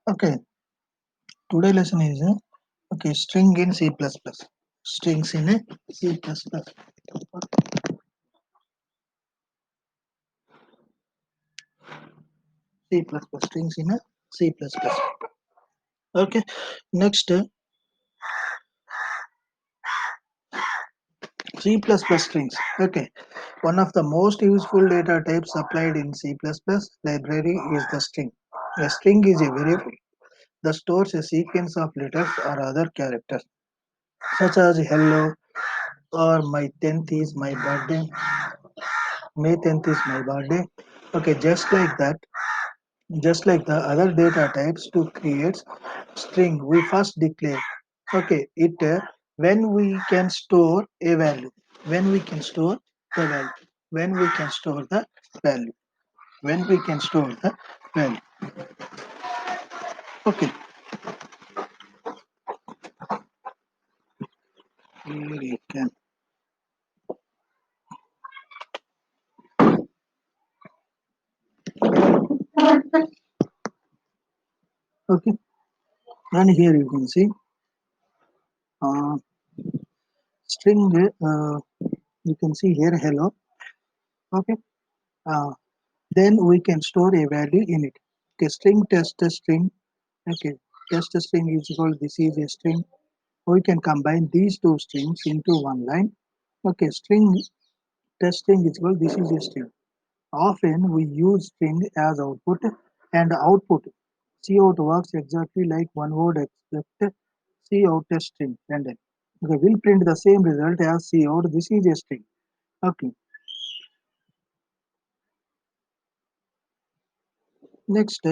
Okay, today lesson is string in C++. Strings in C++. C++ strings in C++. Okay, next C++ strings. Okay, one of the most useful data types applied in C++ library is the string. A string is a variable that stores a sequence of letters or other characters, such as hello or my 10th is my birthday, May 10th is my birthday. Okay, just like the other data types to create string, we first declare it when we can store a value, when we can store the value, when we can store the value, when we can store the value. Okay, here you can. Okay, and here you can see uh, string. You can see here hello. Okay, uh, then we can store a value in it. Okay, string test string. Okay, test string is equal. This is a string. We can combine these two strings into one line. Okay, string test string is equal. This is a string. Often we use string as output and output. Cout works exactly like one word except cout test string and then. Okay, we'll print the same result as cout. This is a string. Okay, next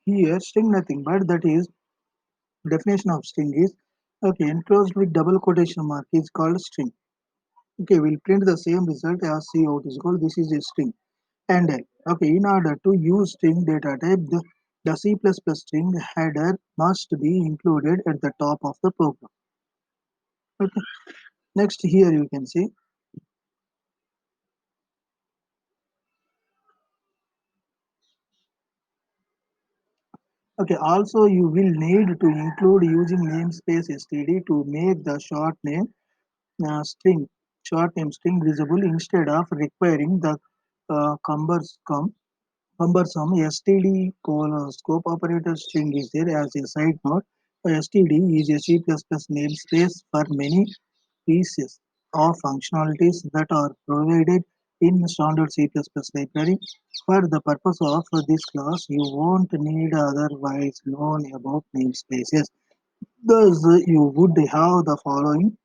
here string nothing but that is definition of string is enclosed with double quotation mark is called string. Okay, we'll print the same result as cout is called. This is a string. And okay, in order to use string data type, the C++ string header must be included at the top of the program. Okay, next here you can see. Okay, also you will need to include using namespace std to make the string short name string visible instead of requiring the cumbersome std scope operator string is there as a side note. Std is a C++ namespace for many pieces of functionalities that are provided in standard C++ library. For the purpose of this class, you won't need otherwise known about namespaces. Thus, you would have the following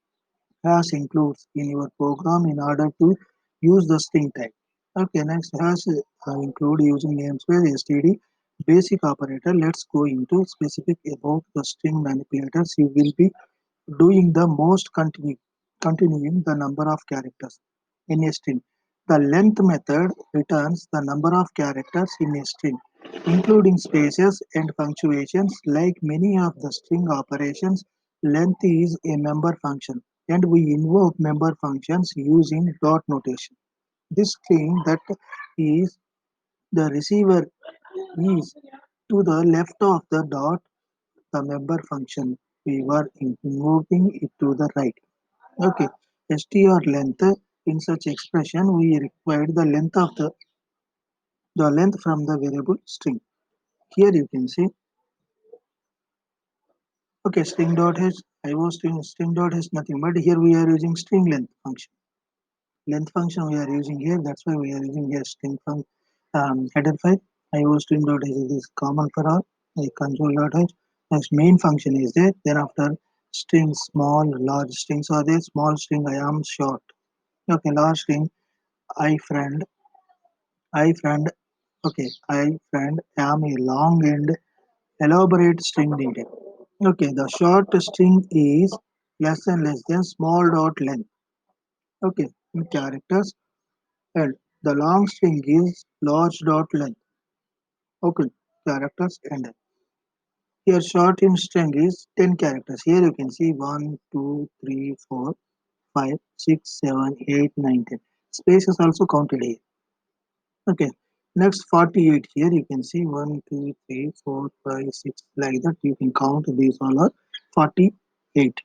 hash includes in your program in order to use the string type. Okay, next hash include using namespace std basic operator. Let's go into specific about the string manipulators. You will be doing the most continuing the number of characters in a string. The length method returns the number of characters in a string, including spaces and punctuations. Like many of the string operations, length is a member function, and we invoke member functions using dot notation. This string that is the receiver is to the left of the dot, the member function. We were invoking it to the right. Okay, str length. In such expression, we required the length from the variable string. Here you can see. Okay, string dot has I was string dot has nothing, but here we are using string length function. Length function we are using here. That's why we are using here string from header file. I was string dot is common for all. Like console dot h. Next main function is there. Then after string small, large strings are there. Small string I am short. Okay, large string I friend I friend. Okay, I friend am a long and elaborate string detail. Okay, the short string is less than small dot length. Okay, in characters, and the long string is large dot length. Okay, characters and here short in string is 10 characters. Here you can see 1, 2, 3, 4, 5, 6, 7, 8, 9, 10. Space is also counted here. Okay. Next 48 here you can see 1, 2, 3, 4, 5, 6 like that. You can count these all are 48.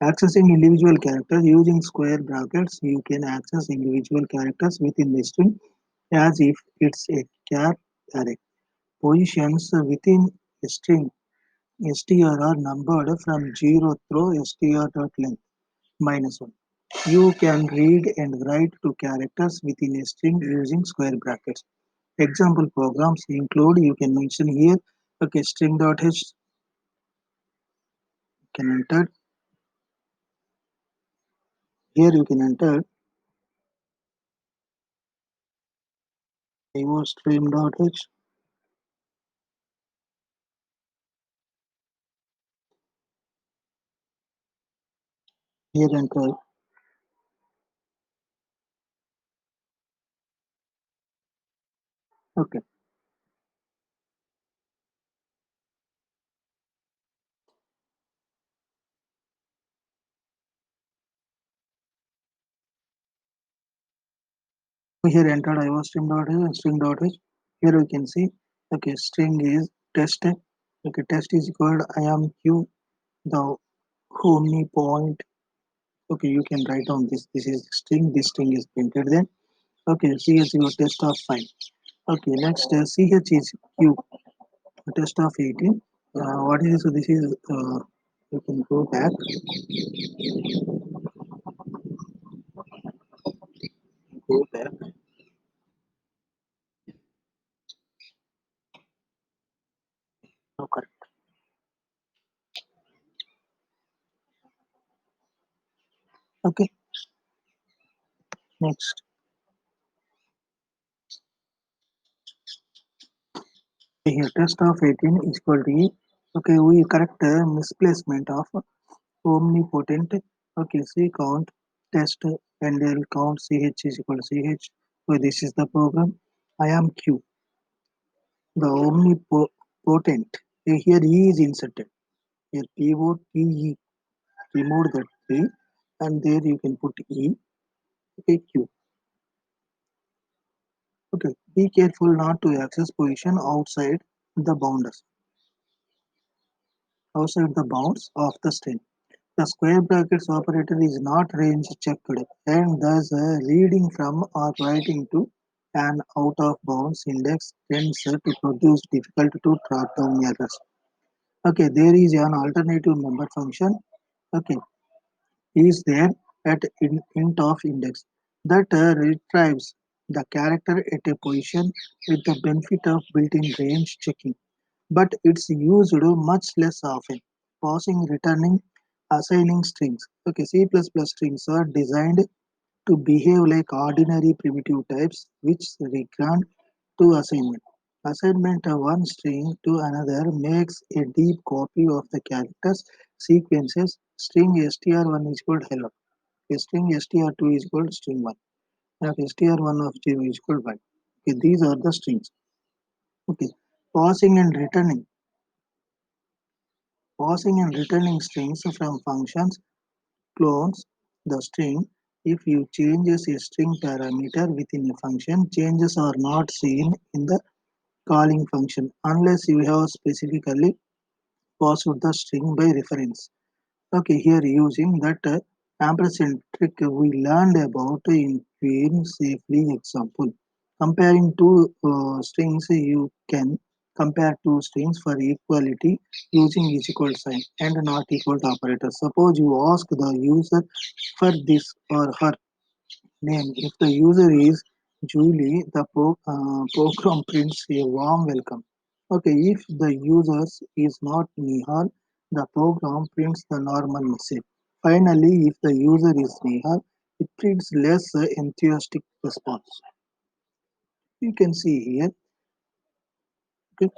Accessing individual characters using square brackets, you can access individual characters within the string as if it's a char array. Positions within a string str are numbered from 0 through str.length minus 1. You can read and write to characters within a string using square brackets. Example programs include you can mention here okay string.h can enter here you can enter iostream.h here enter okay. So here entered iostream.h and string.h. Here we can see okay string is test okay test is equal I am q the omni point okay you can write down this is string this string is printed then okay ch is your test of file okay next ch is q test of 18 what is so this is you can go back go back okay okay next here test of 18 is equal to e. Okay we correct misplacement of omnipotent okay see count test and then count ch is equal to ch so this is the program I am q the omnipotent here e is inserted here pivot e remove that p and there you can put e okay q okay be careful not to access position outside the bounds of the string. The square brackets operator is not range checked and thus reading from or writing to an out of bounds index tends to produce difficult to track down errors. Okay, there is an alternative member function. Okay, is there at int of index that retrieves the character at a position with the benefit of built-in range checking, but it's used much less often. Pausing, returning, assigning strings. Okay, C++ strings are designed to behave like ordinary primitive types, which regard to assignment. Assignment of one string to another makes a deep copy of the characters sequences. String str1 is equal to hello. A string str2 is equal to string 1. And str1 of 0 is equal to 1. Okay, these are the strings. Okay, pausing and returning. Passing and returning strings from functions clones the string. If you changes a string parameter within a function, changes are not seen in the calling function unless you have specifically passed the string by reference. Okay, here using that ampersand trick we learned about in Queen safely example. Comparing two strings, you can compare two strings for equality using is equal sign and not equal to operator. Suppose you ask the user for this or her name. If the user is Julie, the program prints a warm welcome. Okay, if the user is not Nihal, the program prints the normal message. Finally, if the user is Nihal, it prints less enthusiastic response. You can see here, okay,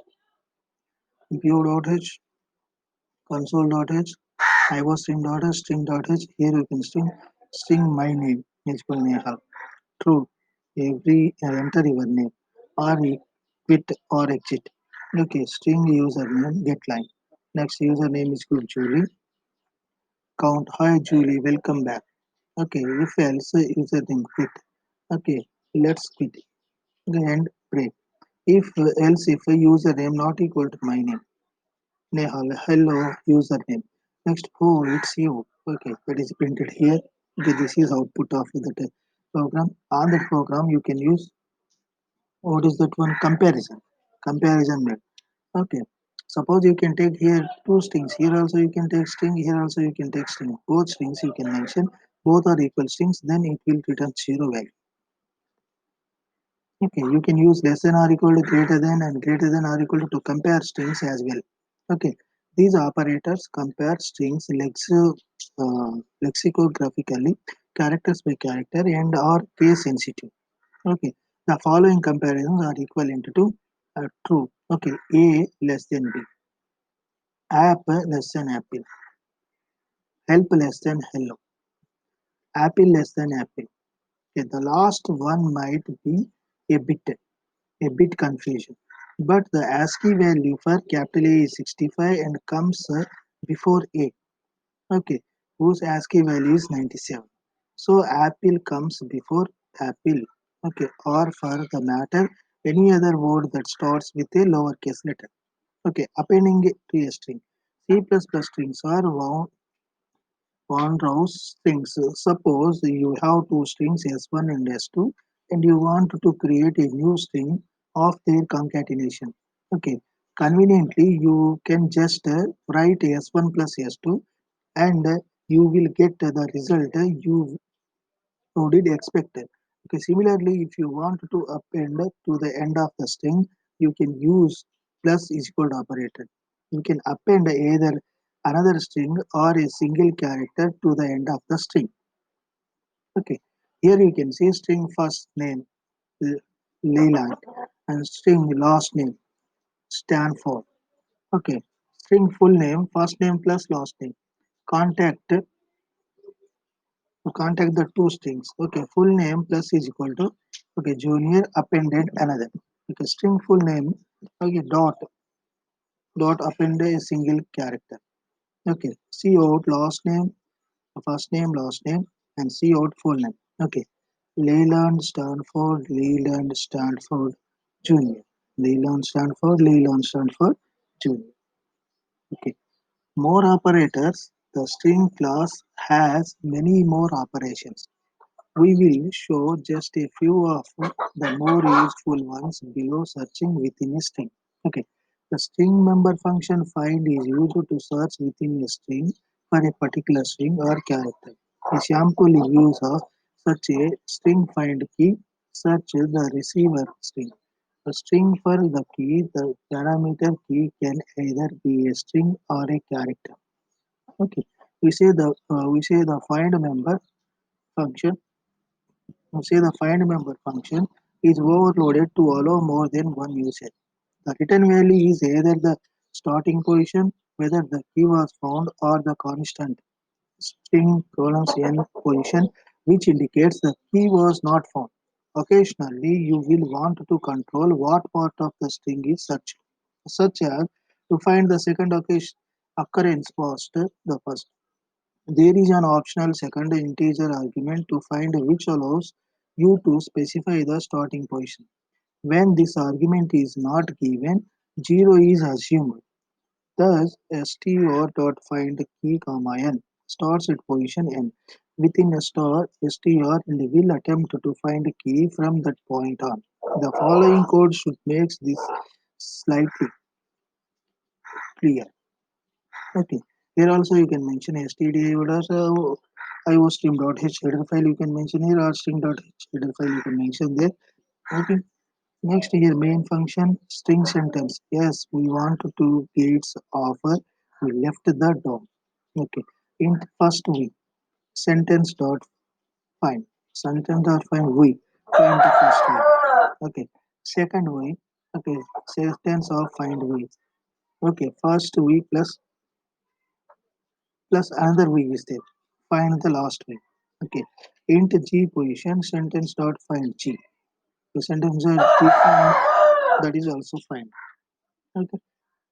view.h, console.h, iostream.h, string.h. Here you can string my name is equal Nihal. True. Every enter your name or quit or exit. Okay, string username get line. Next username is good Julie. Count hi Julie, welcome back. Okay, if else username quit. Okay, let's quit. Okay, and break. If else if a username not equal to my name. Nehal, hello username. Next, oh, it's you. Okay, that is printed here. Okay, this is output of the program. On that program, you can use what is that one comparison. Comparison method. Okay. Suppose you can take here two strings. Here also you can take string. Here also you can take string. Both strings you can mention. Both are equal strings. Then it will return zero value. Okay, you can use less than or equal to greater than and greater than or equal to compare strings as well. Okay, these operators compare strings lexicographically, characters by character, and are case sensitive. Okay, the following comparisons are equivalent to true. Okay, A less than B, app less than apple, help less than hello, apple less than apple. Okay, the last one might be a bit a bit confusion. But the ASCII value for capital A is 65 and comes before A. Okay, whose ASCII value is 97. So apple comes before apple. Okay, or for the matter, any other word that starts with a lowercase letter. Okay, appending it to a string. C++ strings are one row strings. Suppose you have two strings S1 and S2 and you want to create a new string of their concatenation. Okay, conveniently you can just write S1 plus S2 and you will get the result you did expect. Okay, similarly, if you want to append to the end of the string, you can use plus is equal to operator. You can append either another string or a single character to the end of the string. Okay, here you can see string first name L- Leyland and string last name Stanford. Okay, string full name first name plus last name. Contact to contact the two strings. Okay, full name plus is equal to okay junior appended another. Okay, string full name. Okay, dot append a single character. Okay, C out last name, last name, and C out full name. Okay, Leland Stanford Junior. Leland Stanford Junior. Okay, more operators. The string class has many more operations. We will show just a few of the more useful ones below searching within a string. Okay, the string member function find is used to search within a string for a particular string or character. A sample use of such a string find key search the receiver string. The string for the key, the parameter key can either be a string or a character. Okay, we say the find member function say the find member function is overloaded to allow more than one usage. The return value is either the starting position, whether the key was found, or the constant string columns n position, which indicates the key was not found. Occasionally, you will want to control what part of the string is searched, such as to find the second occurrence past the first. There is an optional second integer argument to find which allows you to specify the starting position. When this argument is not given, 0 is assumed. Thus, str.find key comma n starts at position n. Within a star, str and will attempt to find a key from that point on. The following code should make this slightly clear. Okay. Here also you can mention std iostream.h header file you can mention here or string.h header file you can mention there. Okay. Next here main function string sentence. Yes, we want to gates offer. We left the DOM. Okay. Int first we sentence dot find. Sentence dot find we find the first we. Okay. Second we. Okay. Sentence of find we. Okay. First we plus another week is there. Find the last week. Okay. Int g position sentence dot find g. The sentence are defined that is also find. Okay.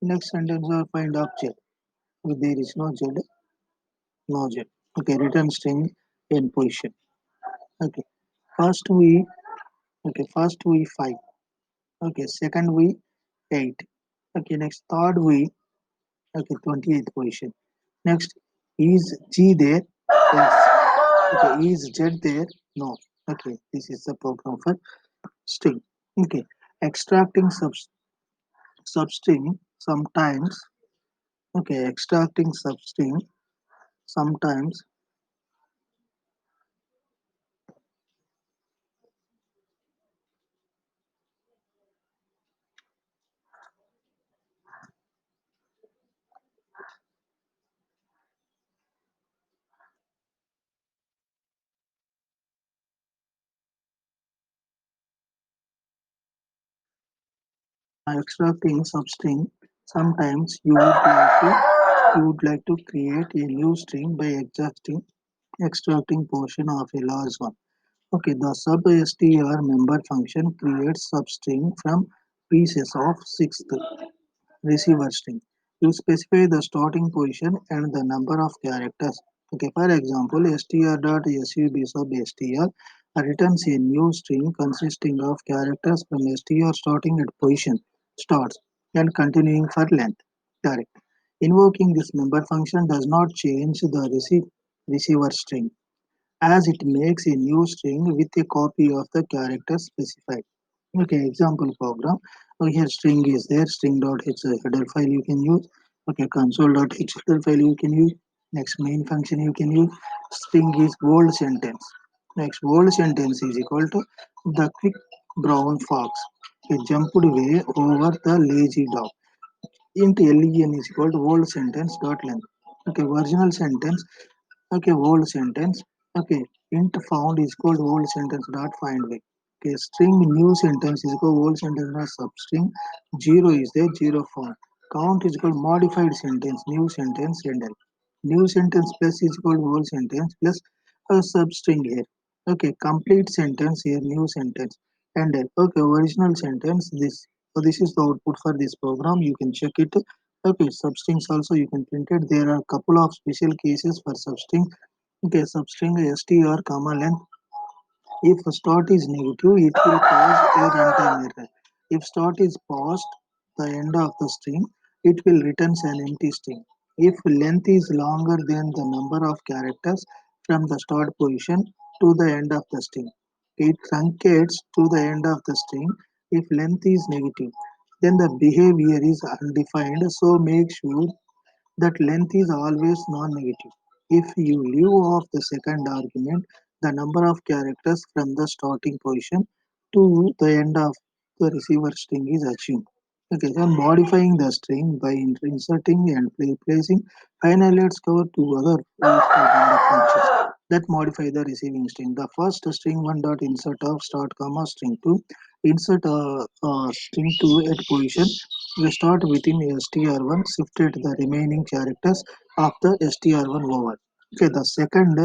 Next sentence are find object. If there is no z, no z. Okay. Return string in position. Okay. First week. Okay, first we 5. Okay, second we 8. Okay, next third we, okay, 28th position. Next, is G there? Yes. Okay, is Z there? No. Okay, this is the program for string. Okay, extracting substring sometimes. Okay, extracting substring sometimes extracting substring sometimes you would like to create a new string by extracting portion of a large one. Okay, the substr member function creates substring from pieces of sixth receiver string. You specify the starting position and the number of characters. Okay, for example, str.sub returns a new string consisting of characters from str starting at position starts and continuing for length. Correct. Invoking this member function does not change the receiver string as it makes a new string with a copy of the character specified. Okay, example program. Okay, here string is there, string.h header file you can use. Okay, console.h header file you can use. Next main function you can use. String is bold sentence. Next bold sentence is equal to the quick brown fox. He jumped way over the lazy dog. Int len is equal to old sentence dot length. Okay, original sentence. Okay, old sentence. Okay, int found is called old sentence dot find way. Okay, string new sentence is called old sentence dot substring. Zero is there, zero found. Count is called modified sentence, new sentence endl. New sentence plus is called old sentence plus a substring here. Okay, complete sentence here, new sentence endl. Okay, original sentence this. So this is the output for this program. You can check it. Okay, substrings also you can print it. There are a couple of special cases for substring. Okay, substring str comma length. If start is negative, it will cause a runtime error. If start is past the end of the string, it will return an empty string. If length is longer than the number of characters from the start position to the end of the string, it truncates to the end of the string. If length is negative, then the behavior is undefined, so make sure that length is always non-negative. If you leave off the second argument, the number of characters from the starting position to the end of the receiver string is achieved. Okay, so modifying the string by inserting and replacing. Finally, let's cover two other member functions that modify the receiving string. The first string one dot insert of start comma string two. Insert string two at position we start within str1 shifted the remaining characters of the str1 over. Okay, the second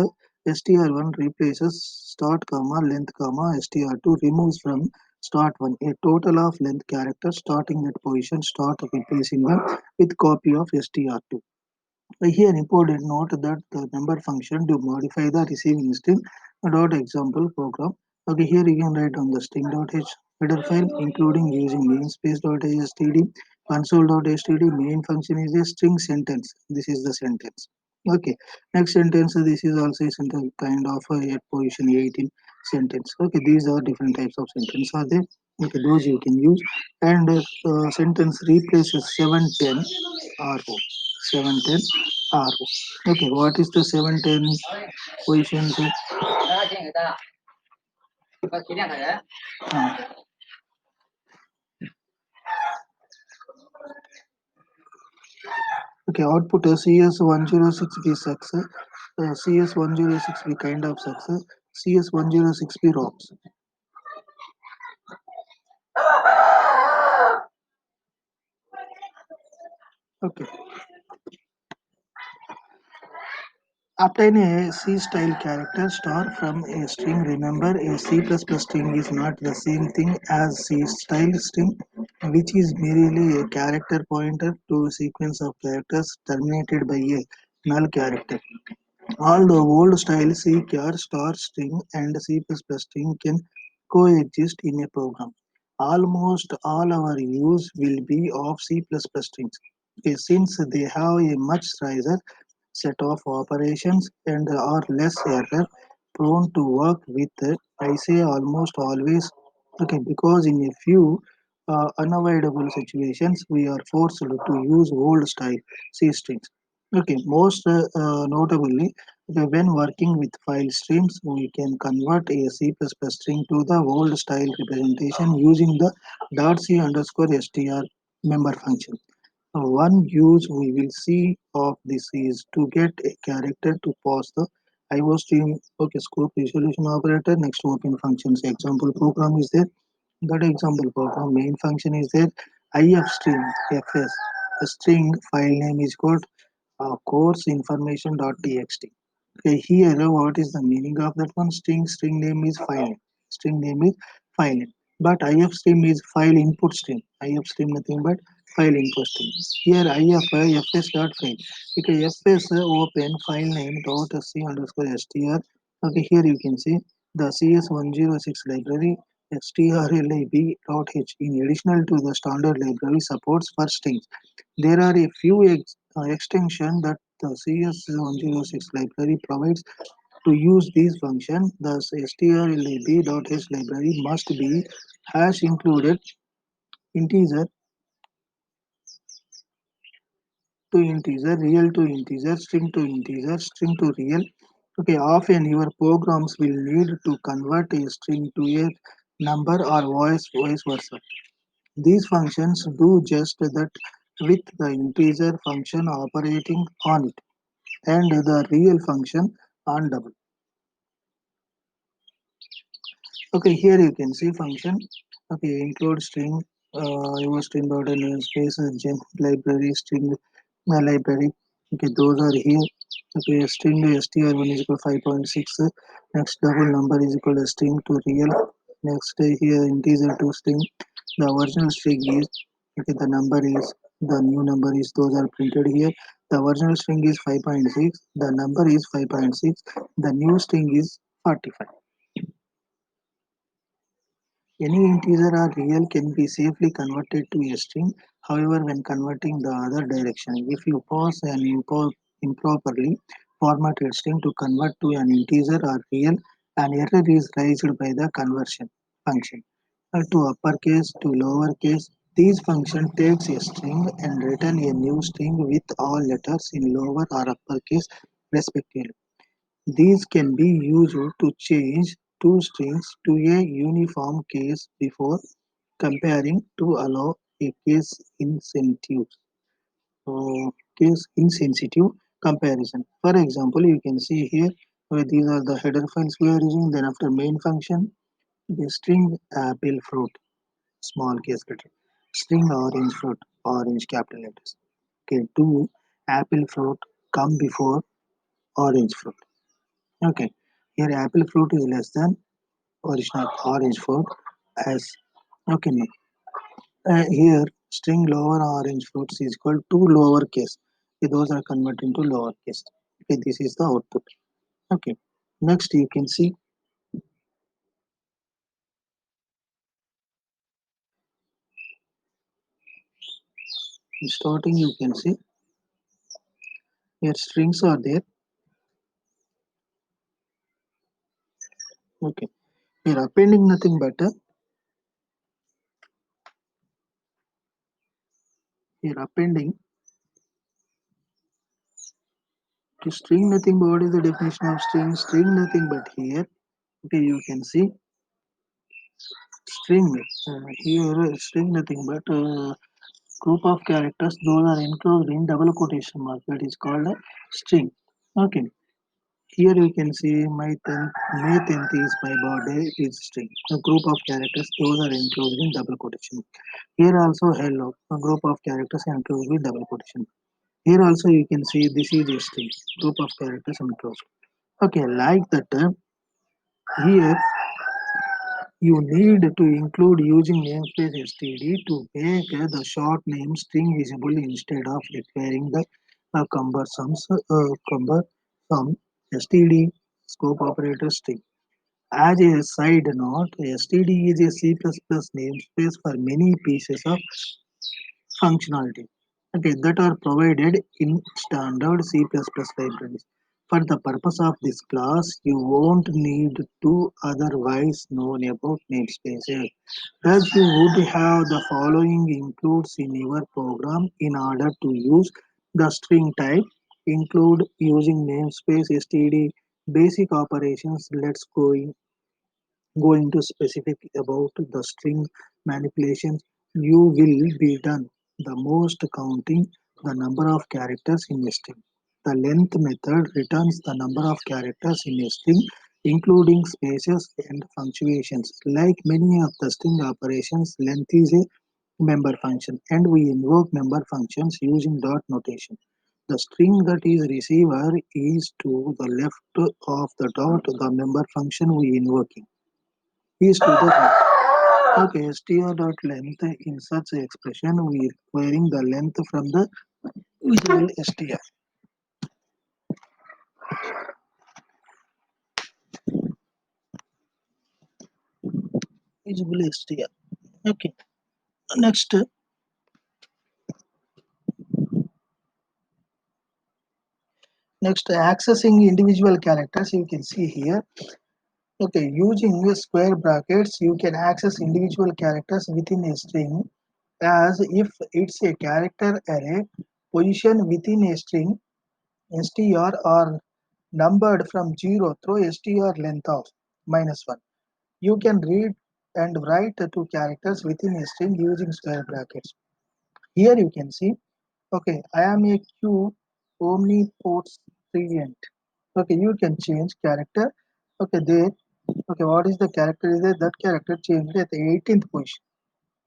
str1 replaces start comma length comma str2 removes from start1 a total of length characters starting at position start replacing them with copy of str2. Here important note that the member function to modify the receiving string dot example program. Okay, here you can write on the string.h header file including using namespace.std console.std main function is a string sentence. This is the sentence. Okay, next sentence this is also a sentence kind of a position 18 sentence. Okay, these are different types of sentence are there. Okay, those you can use and sentence replaces 710 RO 710 RO. Okay, what is the 710 position? Okay, output CS106B success, CS106B kind of success, CS106B ROMs. Okay, obtain a C style character star from a string. Remember, a C++ string is not the same thing as C style string, which is merely a character pointer to a sequence of characters terminated by a null character. Although old style C char star string and C++ string can coexist in a program. Almost all our use will be of C++ strings. Okay, since they have a much richer set of operations and are less error prone to work with. I say almost always, okay, because in a few unavoidable situations we are forced to use old style C strings. Okay, most notably, okay, when working with file streams, we can convert a C++ string to the old style representation using the .c underscore str member function. One use we will see of this is to get a character to pass the IO stream. Okay, scope resolution operator. Next, open functions. Example program is there. That example program main function is there. IF stream fs. A string file name is called course information.txt. Okay, here what is the meaning of that one? String name is file name. String name is file name. But IF stream is file input stream. IF stream nothing but file input stream. Here IF fs dot file. Okay, fs open file name dot c underscore str. Okay, here you can see the CS106 library strlib.h in addition to the standard library supports for strings. There are a few extensions that the CS106 library provides to use these functions. Thus, strlib.h library must be hash included integer to integer, real to integer, string to real. Okay, often your programs will need to convert a string to a number or vice versa. These functions do just that with the integer function operating on it and the real function on double. Okay, here you can see function. Okay, include string, your string order namespace, gem library, string library. Okay, those are here. Okay, string str1 is equal 5.6. Next, double number is equal to string to real. Next, here integer to string. The original string is, okay, the number is, the new number is, those are printed here. The original string is 5.6. The number is 5.6. The new string is 45. Any integer or real can be safely converted to a string. However, when converting the other direction, if you pass an improperly formatted string to convert to an integer or real, an error is raised by the conversion function. To uppercase to lowercase, these function takes a string and return a new string with all letters in lower or uppercase respectively. These can be used to change two strings to a uniform case before comparing to allow a case insensitive comparison. For example, you can see here where these are the header files we are using. Then after main function, the string apple fruit, small case letter, string orange fruit, orange capital letters. Okay, two apple fruit come before orange fruit. Okay, here apple fruit is less than original orange fruit as okay. No. Here string lower orange fruits is equal to lower case. Okay, those are converted into lower case. Okay, this is the output. Okay, next you can see in starting you can see here strings are there. Okay, here appending nothing but here appending to string nothing but what is the definition of string? String nothing but here. Okay, you can see string here string nothing but group of characters those are enclosed in double quotation mark that is called a string. Okay, here you can see my 10th May 10th is my birthday is string. A group of characters those are enclosed in double quotation. Here also hello, a group of characters enclosed with double quotation. Here also you can see this is a string, group of characters enclosed. Okay, like that here you need to include using namespace std to make the short name string visible instead of requiring the cumbersome std scope operator string. As a side note, std is a C++ namespace for many pieces of functionality, okay, that are provided in standard C++ libraries. For the purpose of this class, you won't need to otherwise known about namespaces. Thus, you would have the following includes in your program in order to use the string type, include using namespace std, basic operations. Let's go into specific about the string manipulations you will be done. The most counting the number of characters in a string. The length method returns the number of characters in a string, including spaces and punctuations. Like many of the string operations, length is a member function, and we invoke member functions using dot notation. The string that is receiver is to the left of the dot, the member function we invoking is to the right. Okay, str.length in such expression we requiring the length from the visual str. Visual str. Okay. Next, accessing individual characters you can see here. Okay, using square brackets you can access individual characters within a string as if it's a character array. Position within a string str are numbered from 0 through str length of -1. You can read and write two characters within a string using square brackets. Here you can see, okay, I am a Q omnipotent. Okay, you can change character. Okay, there. Okay, what is the character? Is that character changed at the 18th position?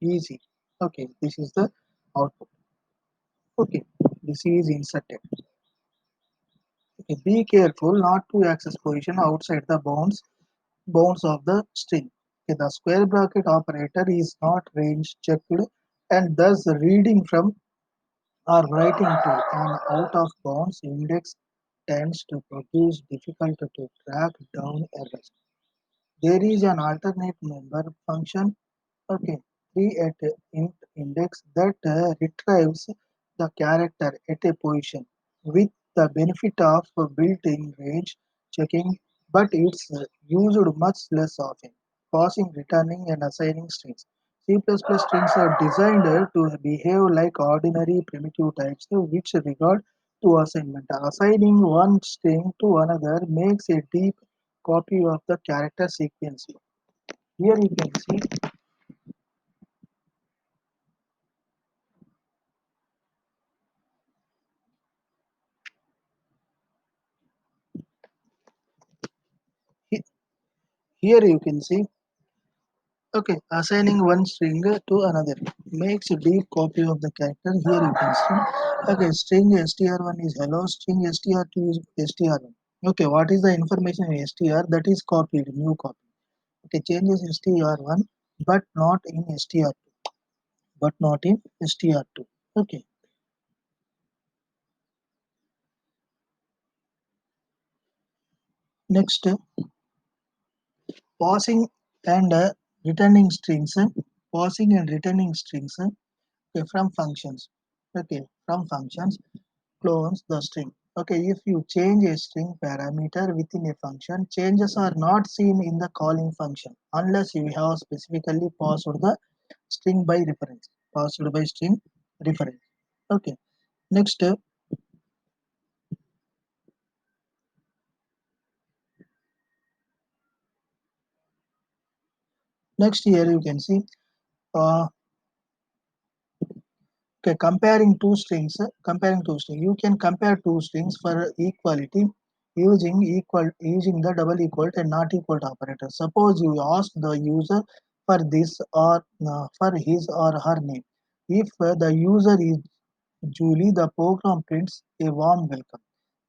Easy. Okay, this is the output. Okay, this is inserted. Okay, be careful not to access position outside the bounds of the string. Okay, the square bracket operator is not range checked, and thus reading from or writing to an out of bounds index tends to produce difficult to track down errors. There is an alternate member function, okay, 3 at int index that retrieves the character at a position with the benefit of built-in range checking, but it's used much less often, passing, returning, and assigning strings. C++ strings are designed to behave like ordinary primitive types which regard to assignment. Assigning one string to another makes a deep copy of the character sequence. Here you can see, he- here you can see, okay, assigning one string to another makes a deep copy of the character. Here you can see, okay, string str1 is hello, string str2 is str1. Okay, what is the information in str that is copied, new copy? Okay, changes str1 but not in str2, but not in str2. Okay, next, passing and returning strings, passing and returning strings, okay, from functions. Okay, from functions clones the string. Okay, if you change a string parameter within a function, changes are not seen in the calling function unless you have specifically passed the string by reference. Passed by string reference. Okay, next, next here you can see, uh, okay, comparing two strings. You can compare two strings for equality using the double equal and not equal to operator. Suppose you ask the user for this or for his or her name. If the user is Julie, the program prints a warm welcome.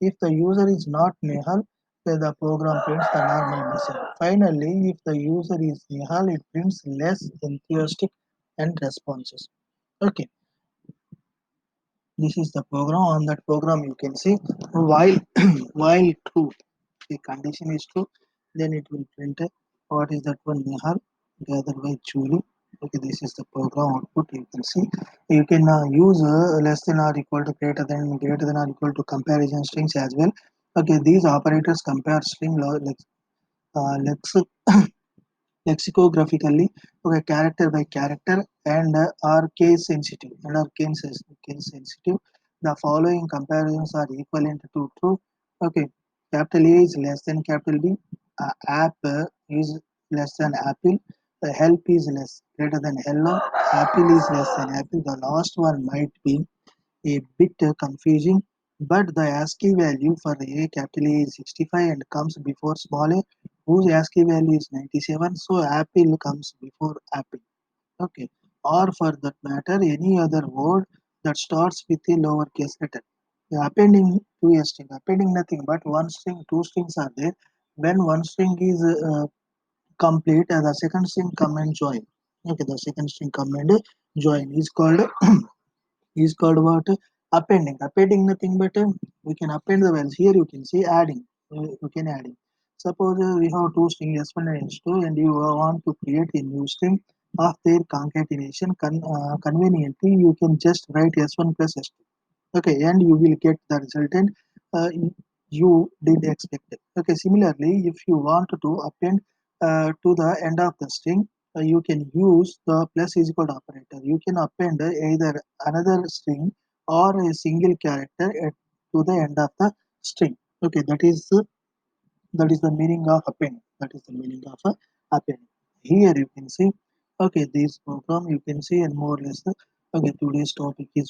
If the user is not Nehal, then the program prints the normal message. Finally, if the user is Nehal, it prints less enthusiastic and responses. Okay, this is the program. On that program you can see while while true, the condition is true, then it will print it. What is that one, Nihal? Gathered by Julie. Okay, this is the program output. You can see you can use less than or equal to, greater than or equal to comparison strings as well. Okay, these operators compare lex, lexicographically, okay, character by character, and are case sensitive. The following comparisons are equivalent to true. Okay, capital A is less than capital B. App is less than apple. The help is less greater than hello. Apple is less than apple. The last one might be a bit confusing, but the ASCII value for a capital A is 65 and comes before small a, whose ASCII value is 97. So apple comes before apple. Okay. Or for that matter, any other word that starts with a lowercase letter. The appending to a string, appending nothing but one string, two strings are there. When one string is complete, the second string come and join. Okay, the second string come and join is called what? Appending. Appending nothing but we can append the values. Here you can see adding. You can adding. Suppose we have two strings S1 and S2 and you want to create a new string of their concatenation conveniently you can just write S1 plus S2. Okay, and you will get the resultant uh, you did expect. Okay, similarly, if you want to append to the end of the string, you can use the plus is equal to operator. You can append either another string or a single character to the end of the string. Okay, that is the meaning of append. That is the meaning of append. Here you can see. Okay, this program you can see and more or less. Okay, today's topic is